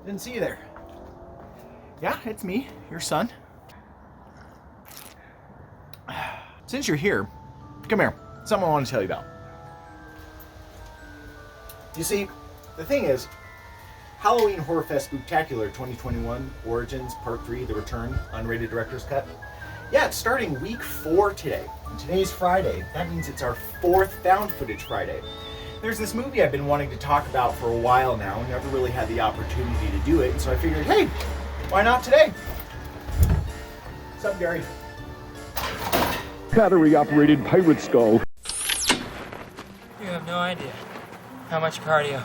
Didn't see you there. Yeah, it's me, your son. Since you're here, come here. Something I want to tell you about. You see, the thing is, Halloween Horrorfest Spooktacular 2021 Origins Part 3, The Return, Unrated Director's Cut. Yeah, it's starting week 4 today. And today's Friday. That means it's our 4th Found Footage Friday. There's this movie I've been wanting to talk about for a while now, never really had the opportunity to do it, and so I figured, hey, why not today? What's up, Gary? Battery-operated pirate skull. You have no idea how much cardio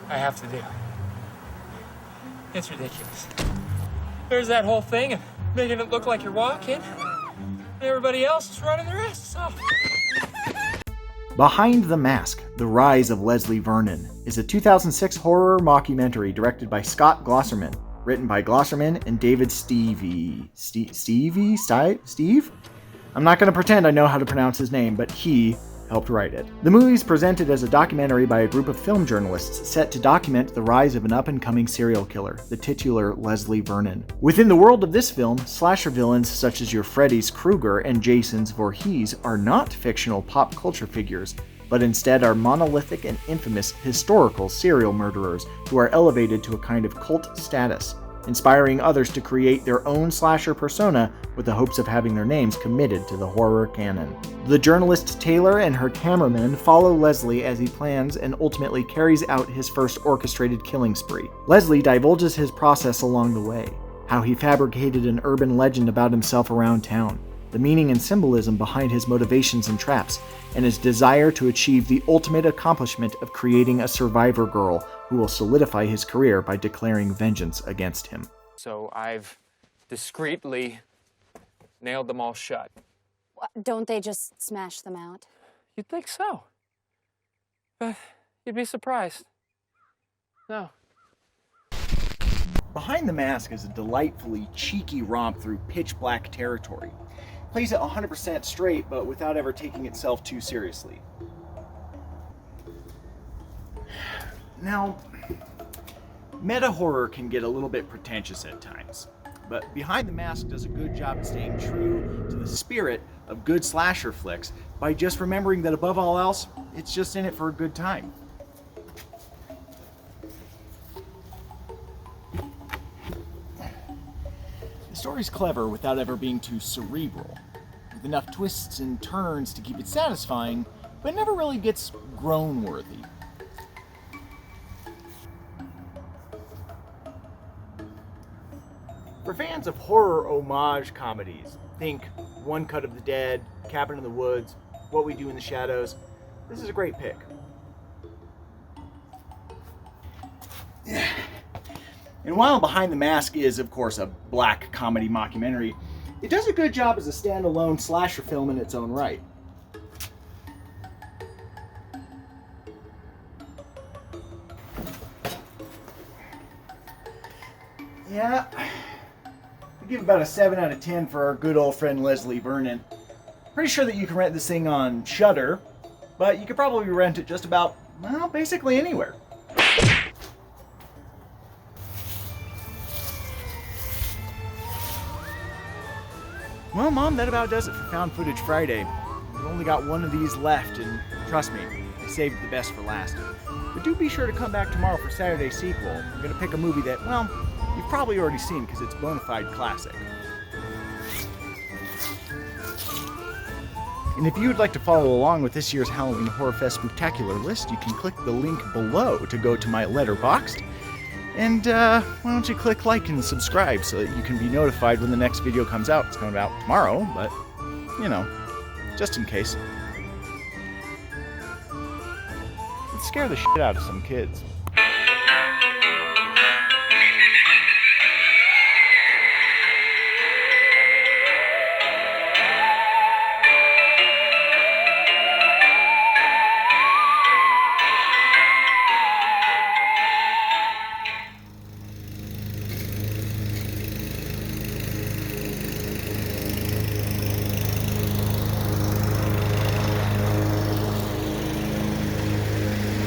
I have to do. It's ridiculous. There's that whole thing of making it look like you're walking, and everybody else is running their asses off. Behind the Mask, The Rise of Leslie Vernon is a 2006 horror mockumentary directed by Scott Glosserman, written by Glosserman and David Steve? I'm not going to pretend I know how to pronounce his name, but he helped write it. The movie is presented as a documentary by a group of film journalists set to document the rise of an up-and-coming serial killer, the titular Leslie Vernon. Within the world of this film, slasher villains such as your Freddy's Krueger and Jason's Voorhees are not fictional pop culture figures, but instead are monolithic and infamous historical serial murderers who are elevated to a kind of cult status, inspiring others to create their own slasher persona with the hopes of having their names committed to the horror canon. The journalist Taylor and her cameramen follow Leslie as he plans and ultimately carries out his first orchestrated killing spree. Leslie divulges his process along the way, how he fabricated an urban legend about himself around town, the meaning and symbolism behind his motivations and traps, and his desire to achieve the ultimate accomplishment of creating a survivor girl who will solidify his career by declaring vengeance against him. So I've discreetly nailed them all shut. Don't they just smash them out? You'd think so. But you'd be surprised. No. Behind the Mask is a delightfully cheeky romp through pitch black territory. It plays it 100% straight, but without ever taking itself too seriously. Now, meta horror can get a little bit pretentious at times, but Behind the Mask does a good job of staying true to the spirit of good slasher flicks by just remembering that above all else, it's just in it for a good time. The story's clever without ever being too cerebral, with enough twists and turns to keep it satisfying, but never really gets groan-worthy. For fans of horror homage comedies, think One Cut of the Dead, Cabin in the Woods, What We Do in the Shadows, this is a great pick. And while Behind the Mask is, of course, a black comedy mockumentary, it does a good job as a standalone slasher film in its own right. Yeah, we give about a 7 out of 10 for our good old friend Leslie Vernon. Pretty sure that you can rent this thing on Shudder, but you could probably rent it just about, well, basically anywhere. Well, Mom, that about does it for Found Footage Friday. We've only got one of these left, and trust me, I saved the best for last. But do be sure to come back tomorrow for Saturday's sequel. I'm going to pick a movie that, well, you've probably already seen because it's a bona fide classic. And if you would like to follow along with this year's Halloween Horrorfest Spooktacular list, you can click the link below to go to my Letterboxd. And why don't you click like and subscribe so that you can be notified when the next video comes out. It's coming out tomorrow, but, you know, just in case. Let's scare the shit out of some kids.